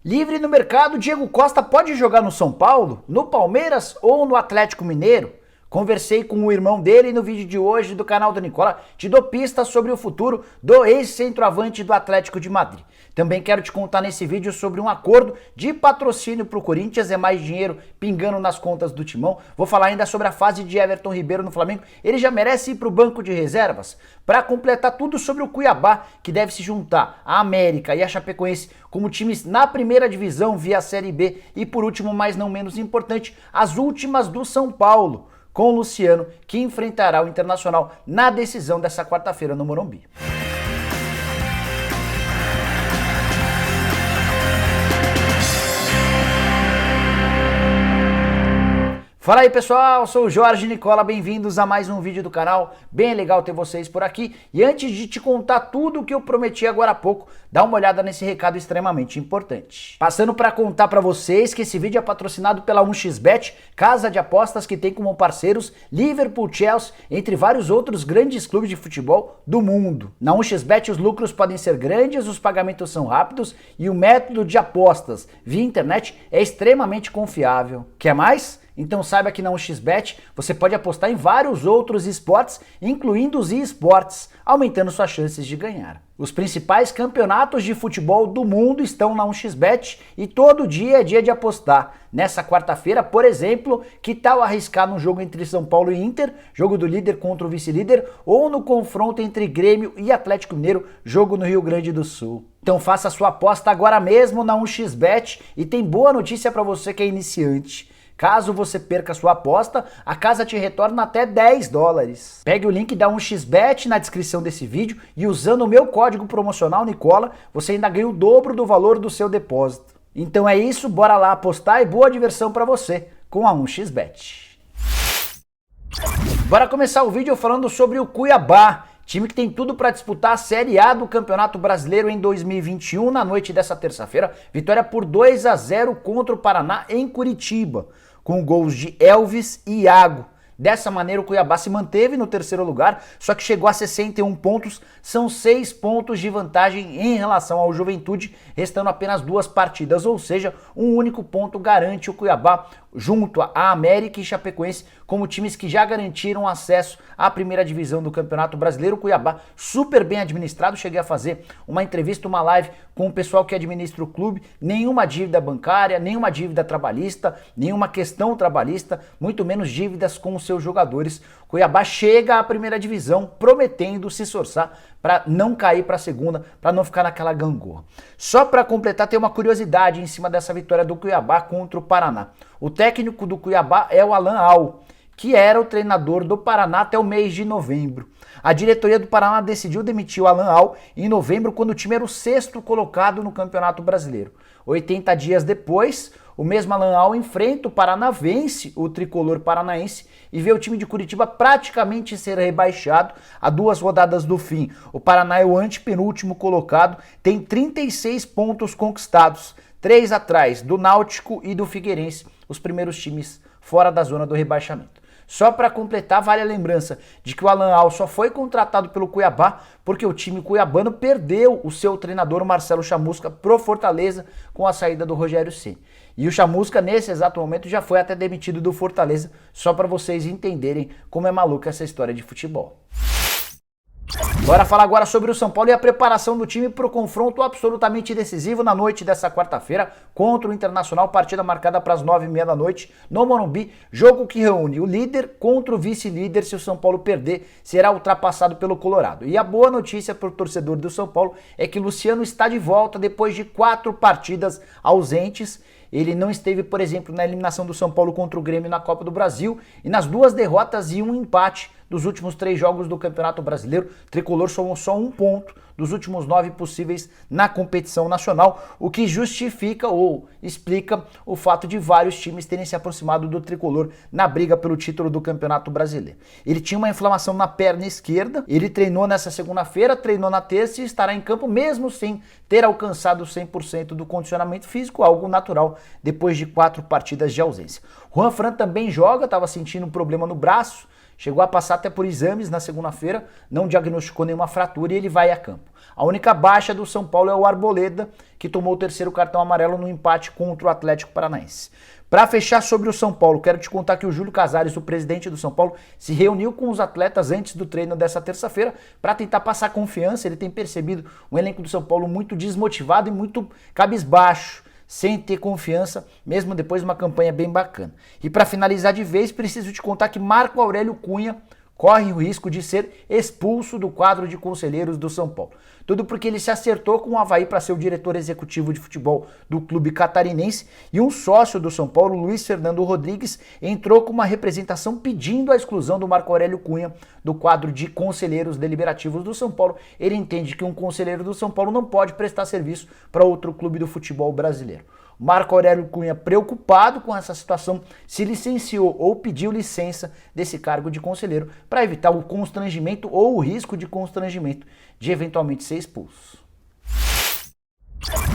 Livre no mercado, Diego Costa pode jogar no São Paulo, no Palmeiras ou no Atlético Mineiro? Conversei com o irmão dele no vídeo de hoje do canal do Nicola. Te dou pistas sobre o futuro do ex-centroavante do Atlético de Madrid. Também quero te contar nesse vídeo sobre um acordo de patrocínio para o Corinthians, é mais dinheiro pingando nas contas do Timão. Vou falar ainda sobre a fase de Everton Ribeiro no Flamengo. Ele já merece ir para o banco de reservas? Para completar tudo sobre o Cuiabá, que deve se juntar à América e à Chapecoense como times na primeira divisão via Série B. E por último, mas não menos importante, as últimas do São Paulo, com o Luciano, que enfrentará o Internacional na decisão dessa quarta-feira no Morumbi. Fala aí pessoal, sou o Jorge Nicola, bem-vindos a mais um vídeo do canal, bem legal ter vocês por aqui. E antes de te contar tudo o que eu prometi agora há pouco, dá uma olhada nesse recado extremamente importante. Passando para contar para vocês que esse vídeo é patrocinado pela 1xBet, casa de apostas que tem como parceiros Liverpool, Chelsea, entre vários outros grandes clubes de futebol do mundo. Na 1xBet os lucros podem ser grandes, os pagamentos são rápidos e o método de apostas via internet é extremamente confiável. Quer mais? Então saiba que na 1xBet você pode apostar em vários outros esportes, incluindo os esportes, aumentando suas chances de ganhar. Os principais campeonatos de futebol do mundo estão na 1xBet e todo dia é dia de apostar. Nessa quarta-feira, por exemplo, que tal arriscar no jogo entre São Paulo e Inter, jogo do líder contra o vice-líder, ou no confronto entre Grêmio e Atlético Mineiro, jogo no Rio Grande do Sul? Então faça sua aposta agora mesmo na 1xBet e tem boa notícia para você que é iniciante. Caso você perca sua aposta, a casa te retorna até $10. Pegue o link da 1xBet na descrição desse vídeo e usando o meu código promocional Nicola, você ainda ganha o dobro do valor do seu depósito. Então é isso, bora lá apostar e boa diversão para você com a 1xBet. Bora começar o vídeo falando sobre o Cuiabá. Time que tem tudo para disputar a Série A do Campeonato Brasileiro em 2021, na noite dessa terça-feira. Vitória por 2-0 contra o Paraná em Curitiba, com gols de Elvis e Iago. Dessa maneira o Cuiabá se manteve no terceiro lugar, só que chegou a 61 pontos, são 6 pontos de vantagem em relação ao Juventude, restando apenas 2 partidas, ou seja, um único ponto garante o Cuiabá junto à América e Chapecoense como times que já garantiram acesso à primeira divisão do Campeonato Brasileiro. O Cuiabá super bem administrado, cheguei a fazer uma entrevista, uma live com o pessoal que administra o clube, nenhuma dívida bancária, nenhuma dívida trabalhista, nenhuma questão trabalhista, muito menos dívidas com os seus jogadores. O Cuiabá chega à primeira divisão prometendo se esforçar para não cair para a segunda, para não ficar naquela gangorra. Só para completar, tem uma curiosidade em cima dessa vitória do Cuiabá contra o Paraná. O técnico do Cuiabá é o Alan Al, que era o treinador do Paraná até o mês de novembro. A diretoria do Paraná decidiu demitir o Alan Al em novembro, quando o time era o 6º colocado no Campeonato Brasileiro. 80 dias depois, o mesmo Alan Al enfrenta o Paraná, vence o tricolor paranaense e vê o time de Curitiba praticamente ser rebaixado a 2 rodadas do fim. O Paraná é o antepenúltimo colocado, tem 36 pontos conquistados, 3 atrás do Náutico e do Figueirense, os primeiros times fora da zona do rebaixamento. Só para completar, vale a lembrança de que o Alan Al só foi contratado pelo Cuiabá porque o time cuiabano perdeu o seu treinador Marcelo Chamusca pro Fortaleza com a saída do Rogério Ceni. E o Chamusca, nesse exato momento, já foi até demitido do Fortaleza, só para vocês entenderem como é maluca essa história de futebol. Bora falar agora sobre o São Paulo e a preparação do time para o confronto absolutamente decisivo na noite dessa quarta-feira contra o Internacional, partida marcada para as 9h30 da noite no Morumbi, jogo que reúne o líder contra o vice-líder. Se o São Paulo perder, será ultrapassado pelo Colorado. E a boa notícia para o torcedor do São Paulo é que Luciano está de volta depois de 4 partidas ausentes. Ele não esteve, por exemplo, na eliminação do São Paulo contra o Grêmio na Copa do Brasil e nas 2 derrotas e 1 empate dos últimos 3 jogos do Campeonato Brasileiro. O tricolor somou só 1 ponto dos últimos 9 possíveis na competição nacional, o que justifica ou explica o fato de vários times terem se aproximado do tricolor na briga pelo título do Campeonato Brasileiro. Ele tinha uma inflamação na perna esquerda, ele treinou nessa segunda-feira, treinou na terça e estará em campo mesmo sem ter alcançado 100% do condicionamento físico, algo natural depois de 4 partidas de ausência. Juan Fran também joga, estava sentindo um problema no braço, chegou a passar até por exames na segunda-feira, não diagnosticou nenhuma fratura e ele vai a campo. A única baixa do São Paulo é o Arboleda, que tomou o terceiro cartão amarelo no empate contra o Atlético Paranaense. Para fechar sobre o São Paulo, quero te contar que o Júlio Casares, o presidente do São Paulo, se reuniu com os atletas antes do treino dessa terça-feira para tentar passar confiança. Ele tem percebido um elenco do São Paulo muito desmotivado e muito cabisbaixo, sem ter confiança, mesmo depois de uma campanha bem bacana. E para finalizar de vez, preciso te contar que Marco Aurélio Cunha corre o risco de ser expulso do quadro de conselheiros do São Paulo. Tudo porque ele se acertou com o Avaí para ser o diretor executivo de futebol do clube catarinense e um sócio do São Paulo, Luiz Fernando Rodrigues, entrou com uma representação pedindo a exclusão do Marco Aurélio Cunha do quadro de conselheiros deliberativos do São Paulo. Ele entende que um conselheiro do São Paulo não pode prestar serviço para outro clube do futebol brasileiro. Marco Aurélio Cunha, preocupado com essa situação, se licenciou ou pediu licença desse cargo de conselheiro para evitar o constrangimento ou o risco de constrangimento de eventualmente ser expulso.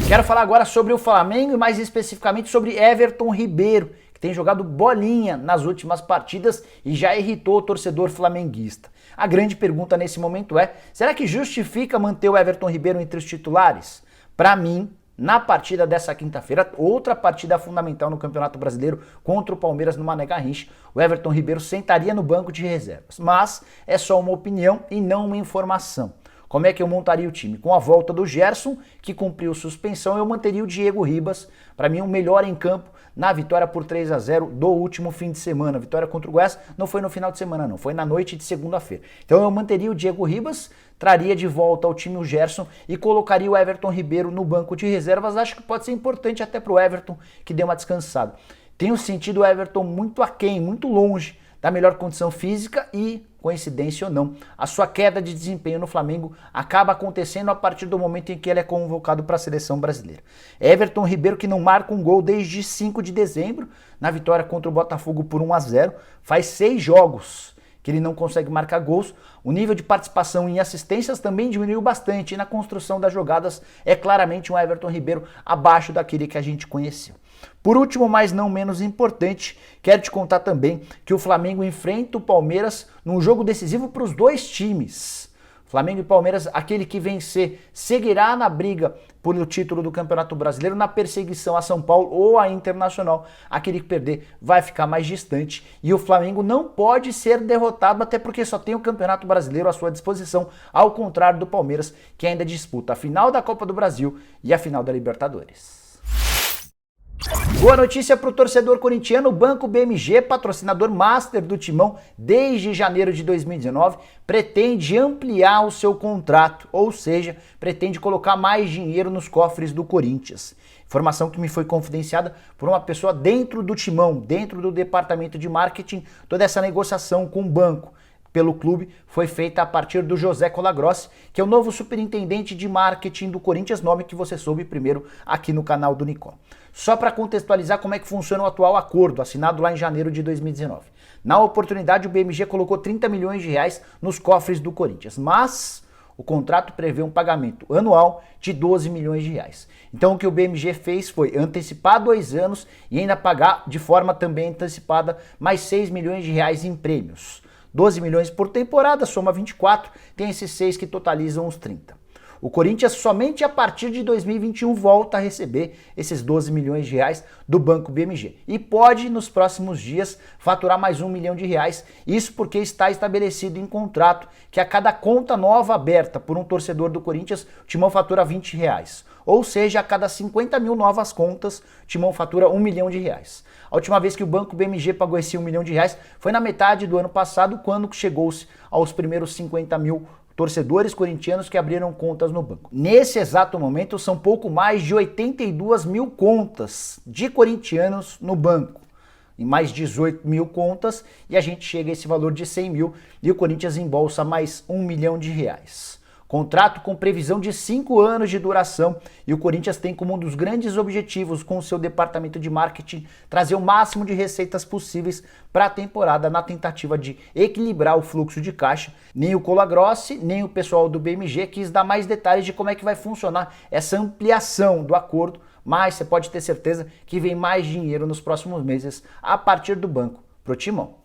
Quero falar agora sobre o Flamengo e mais especificamente sobre Everton Ribeiro, que tem jogado bolinha nas últimas partidas e já irritou o torcedor flamenguista. A grande pergunta nesse momento é: será que justifica manter o Everton Ribeiro entre os titulares? Para mim, na partida dessa quinta-feira, outra partida fundamental no Campeonato Brasileiro contra o Palmeiras no Mané Garrincha, o Everton Ribeiro sentaria no banco de reservas. Mas é só uma opinião e não uma informação. Como é que eu montaria o time? Com a volta do Gerson, que cumpriu suspensão, eu manteria o Diego Ribas, para mim o melhor em campo, na vitória por 3-0 do último fim de semana. A vitória contra o Goiás não foi no final de semana não, foi na noite de segunda-feira. Então eu manteria o Diego Ribas, traria de volta ao time o Gerson e colocaria o Everton Ribeiro no banco de reservas. Acho que pode ser importante até para o Everton, que deu uma descansada. Tenho sentido o Everton muito aquém, muito longe da melhor condição física e, coincidência ou não, a sua queda de desempenho no Flamengo acaba acontecendo a partir do momento em que ele é convocado para a seleção brasileira. Everton Ribeiro, que não marca um gol desde 5 de dezembro, na vitória contra o Botafogo por 1-0, faz 6 jogos que ele não consegue marcar gols. O nível de participação em assistências também diminuiu bastante e na construção das jogadas é claramente um Everton Ribeiro abaixo daquele que a gente conheceu. Por último, mas não menos importante, quero te contar também que o Flamengo enfrenta o Palmeiras num jogo decisivo para os dois times. Flamengo e Palmeiras, aquele que vencer seguirá na briga pelo título do Campeonato Brasileiro, na perseguição a São Paulo ou a Internacional. Aquele que perder vai ficar mais distante e o Flamengo não pode ser derrotado, até porque só tem o Campeonato Brasileiro à sua disposição, ao contrário do Palmeiras, que ainda disputa a final da Copa do Brasil e a final da Libertadores. Boa notícia para o torcedor corintiano: o Banco BMG, patrocinador master do Timão desde janeiro de 2019, pretende ampliar o seu contrato, ou seja, pretende colocar mais dinheiro nos cofres do Corinthians. Informação que me foi confidenciada por uma pessoa dentro do Timão, dentro do departamento de marketing. Toda essa negociação com o banco pelo clube foi feita a partir do José Colagrossi, que é o novo superintendente de marketing do Corinthians, nome que você soube primeiro aqui no canal do Nicó. Só para contextualizar como é que funciona o atual acordo, assinado lá em janeiro de 2019. Na oportunidade, o BMG colocou 30 milhões de reais nos cofres do Corinthians, mas o contrato prevê um pagamento anual de 12 milhões de reais. Então o que o BMG fez foi antecipar 2 anos e ainda pagar de forma também antecipada mais 6 milhões de reais em prêmios. 12 milhões por temporada, soma 24, tem esses 6 que totalizam os 30. O Corinthians somente a partir de 2021 volta a receber esses 12 milhões de reais do Banco BMG. E pode, nos próximos dias, faturar mais 1 milhão de reais. Isso porque está estabelecido em contrato que a cada conta nova aberta por um torcedor do Corinthians, o Timão fatura 20 reais. Ou seja, a cada 50 mil novas contas, o Timão fatura 1 milhão de reais. A última vez que o Banco BMG pagou esse 1 milhão de reais foi na metade do ano passado, quando chegou-se aos primeiros 50 mil torcedores corintianos que abriram contas no banco. Nesse exato momento, são pouco mais de 82 mil contas de corintianos no banco. Em mais 18 mil contas, e a gente chega a esse valor de 100 mil, e o Corinthians embolsa mais 1 milhão de reais. Contrato com previsão de 5 anos de duração, e o Corinthians tem como um dos grandes objetivos com o seu departamento de marketing trazer o máximo de receitas possíveis para a temporada, na tentativa de equilibrar o fluxo de caixa. Nem o Colagrossi, nem o pessoal do BMG quis dar mais detalhes de como é que vai funcionar essa ampliação do acordo, mas você pode ter certeza que vem mais dinheiro nos próximos meses a partir do banco pro Timão.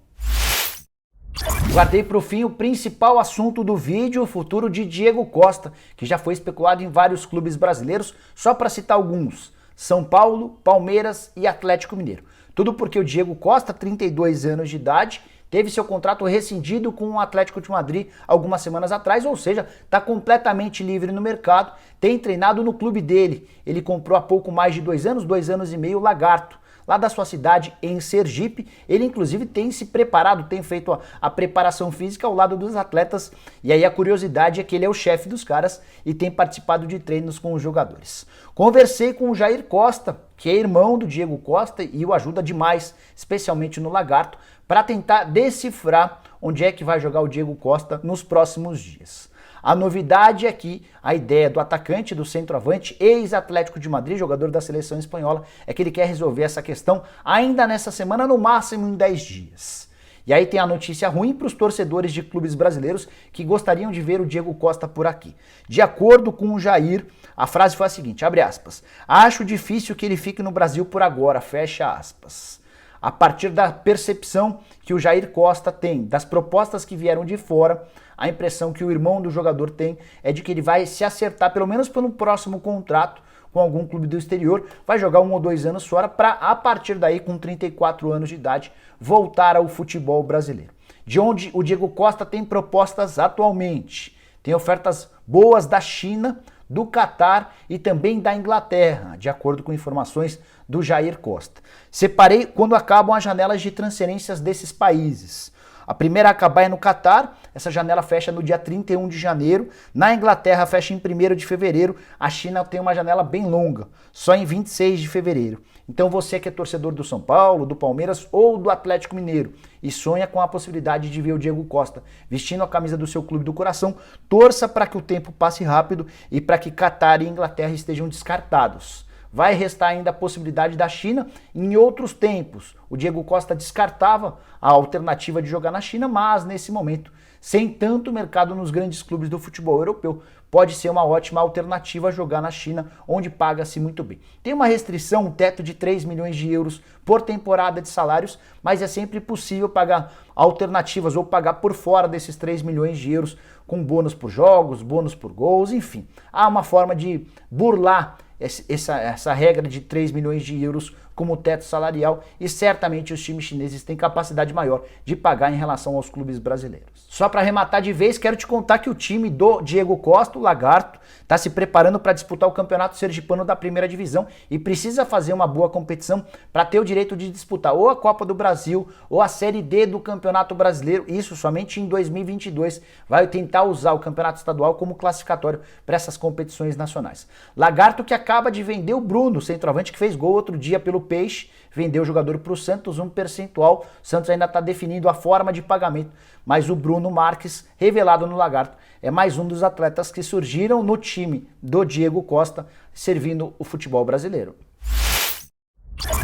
Guardei para o fim o principal assunto do vídeo, o futuro de Diego Costa, que já foi especulado em vários clubes brasileiros, só para citar alguns: São Paulo, Palmeiras e Atlético Mineiro. Tudo porque o Diego Costa, 32 anos de idade, teve seu contrato rescindido com o Atlético de Madrid algumas semanas atrás, ou seja, está completamente livre no mercado, tem treinado no clube dele. Ele comprou há pouco mais de 2 anos e meio, o Lagarto, lá da sua cidade, em Sergipe. Ele inclusive tem se preparado, tem feito a preparação física ao lado dos atletas, e aí a curiosidade é que ele é o chefe dos caras e tem participado de treinos com os jogadores. Conversei com o Jair Costa, que é irmão do Diego Costa e o ajuda demais, especialmente no Lagarto, para tentar decifrar onde é que vai jogar o Diego Costa nos próximos dias. A novidade é que a ideia do atacante, do centroavante, ex-Atlético de Madrid, jogador da seleção espanhola, é que ele quer resolver essa questão ainda nessa semana, no máximo em 10 dias. E aí tem a notícia ruim para os torcedores de clubes brasileiros que gostariam de ver o Diego Costa por aqui. De acordo com o Jair, a frase foi a seguinte, abre aspas: "Acho difícil que ele fique no Brasil por agora", fecha aspas. A partir da percepção que o Jair Costa tem, das propostas que vieram de fora, a impressão que o irmão do jogador tem é de que ele vai se acertar, pelo menos pelo próximo contrato, com algum clube do exterior, vai jogar 1 ou 2 anos fora para, a partir daí, com 34 anos de idade, voltar ao futebol brasileiro. De onde o Diego Costa tem propostas atualmente. Tem ofertas boas da China, do Catar e também da Inglaterra, de acordo com informações do Jair Costa. Separei quando acabam as janelas de transferências desses países. A primeira a acabar é no Catar, essa janela fecha no dia 31 de janeiro, na Inglaterra fecha em 1º de fevereiro, a China tem uma janela bem longa, só em 26 de fevereiro. Então você que é torcedor do São Paulo, do Palmeiras ou do Atlético Mineiro e sonha com a possibilidade de ver o Diego Costa vestindo a camisa do seu clube do coração, torça para que o tempo passe rápido e para que Catar e Inglaterra estejam descartados. Vai restar ainda a possibilidade da China. Em outros tempos, o Diego Costa descartava a alternativa de jogar na China, mas nesse momento, sem tanto mercado nos grandes clubes do futebol europeu, pode ser uma ótima alternativa a jogar na China, onde paga-se muito bem. Tem uma restrição, um teto de 3 milhões de euros por temporada de salários, mas é sempre possível pagar alternativas ou pagar por fora desses 3 milhões de euros com bônus por jogos, bônus por gols, enfim. Há uma forma de burlar essa regra de 3 milhões de euros como teto salarial e certamente os times chineses têm capacidade maior de pagar em relação aos clubes brasileiros. Só para arrematar de vez, quero te contar que o time do Diego Costa, o Lagarto, está se preparando para disputar o Campeonato Sergipano da Primeira Divisão e precisa fazer uma boa competição para ter o direito de disputar ou a Copa do Brasil ou a Série D do Campeonato Brasileiro, isso somente em 2022. Vai tentar usar o Campeonato Estadual como classificatório para essas competições nacionais. Lagarto que acaba de vender o Bruno, centroavante que fez gol outro dia pelo Peixe, vendeu o jogador para o Santos, um percentual. O Santos ainda está definindo a forma de pagamento, mas o Bruno Marques, revelado no Lagarto, é mais um dos atletas que surgiram no time do Diego Costa, servindo o futebol brasileiro.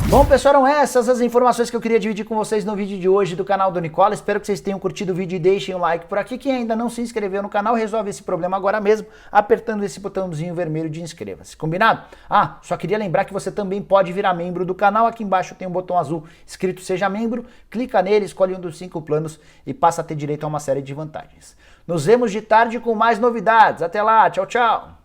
Bom, pessoal, eram essas as informações que eu queria dividir com vocês no vídeo de hoje do canal do Nicola. Espero que vocês tenham curtido o vídeo e deixem um like por aqui. Quem ainda não se inscreveu no canal, resolve esse problema agora mesmo, apertando esse botãozinho vermelho de inscreva-se. Combinado? Ah, só queria lembrar que você também pode virar membro do canal. Aqui embaixo tem um botão azul escrito Seja Membro. Clica nele, escolhe um dos 5 planos e passa a ter direito a uma série de vantagens. Nos vemos de tarde com mais novidades. Até lá, tchau, tchau!